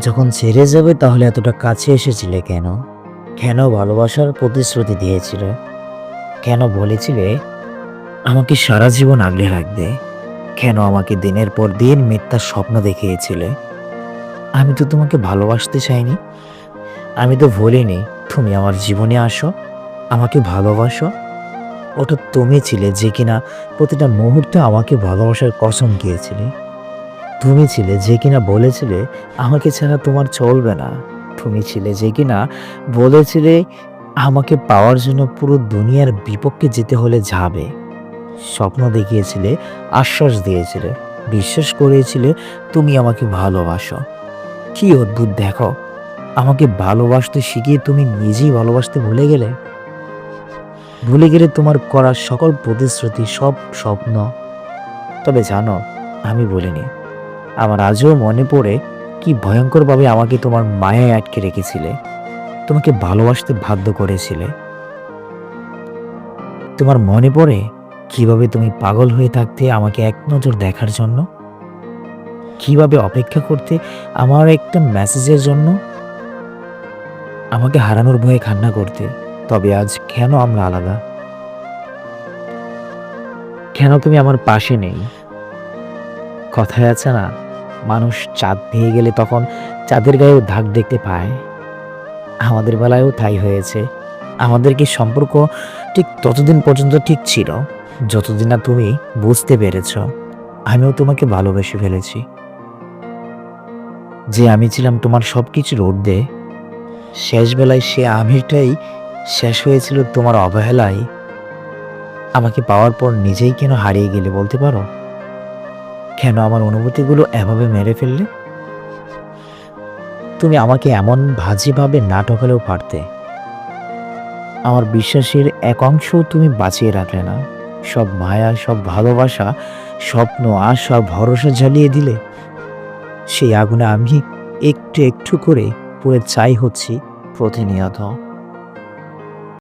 যখন ছেড়ে যাবে তাহলে এতটা কাছে এসেছিলে কেন? কেন ভালোবাসার প্রতিশ্রুতি দিয়েছিলে? কেন বলেছিলে আমাকে সারা জীবন আগলে রাখবে? কেন আমাকে দিনের পর দিন মিথ্যা স্বপ্ন দেখিয়েছিলে? আমি তো তোমাকে ভালোবাসতে চাইনি। আমি তো বলিনি তুমি আমার জীবনে আসো, আমাকে ভালোবাসো। ওটা তুমি ছিলে যে কিনা প্রতিটা মুহূর্তে আমাকে ভালোবাসার কসম খেয়েছিলে। তুমি ছিলে যে কিনা বলেছিলে আমাকে ছাড়া তোমার চলবে না। তুমি ছিলে যে কিনা বলেছিলে আমাকে পাওয়ার জন্য পুরো দুনিয়ার বিপক্ষে যেতে হলে যাবে। স্বপ্ন দেখিয়েছিলে, আশ্বাস দিয়েছিলে, বিশ্বাস করিয়েছিলে তুমি আমাকে ভালোবাসো। কি অদ্ভুত দেখো, আমাকে ভালোবাসতে শিখিয়ে তুমি নিজেই ভালোবাসতে ভুলে গেলে। ভুলে গেলে তোমার করা সকল প্রতিশ্রুতি, সব স্বপ্ন। তবে জানো, আমি বলিনি। আমার আজও মনে পড়ে কি ভয়ঙ্করভাবে আমাকে তোমার মায়ায় আটকে রেখেছিলে, তোমাকে ভালোবাসতে বাধ্য করেছিলে। তোমার মনে পড়ে কিভাবে তুমি পাগল হয়ে থাকতে আমাকে এক নজর দেখার জন্য, কিভাবে অপেক্ষা করতে আমার একটা মেসেজের জন্য, আমাকে হারানোর ভয়ে কান্না করতে। তবে আজ কেন আমরা আলাদা? কেন তুমি আমার পাশে নেই? কথায় আছে না, মানুষ চাঁদ পেয়ে গেলে তখন চাঁদের গায়েও দাগ দেখতে পায়। আমাদের বেলায়ও তাই হয়েছে। আমাদের কি সম্পর্ক ঠিক ততদিন পর্যন্ত ঠিক ছিল যতদিন না তুমি বুঝতে পেরেছ আমিও তোমাকে ভালোবেসে ফেলেছি। যে আমি ছিলাম তোমার সবকিছুর ঊর্ধ্বে, শেষ বেলায় সে আমিটাই শেষ হয়েছিল তোমার অবহেলায়। আমাকে পাওয়ার পর নিজেই কেন হারিয়ে গেলে বলতে পারো? কেন আমার অনুভূতিগুলো এভাবে মেরে ফেললে? তুমি আমাকে এমন বাজেভাবে না ঠকালেও পারতে। আমার বিশ্বাসের এক অংশ তুমি বাঁচিয়ে রাখলে না। সব মায়া, সব ভালোবাসা, স্বপ্ন, আশা, ভরসা জ্বালিয়ে দিলে। সেই আগুনে আমি একটু একটু করে পুড়ে ছাই হচ্ছি প্রতিনিয়ত।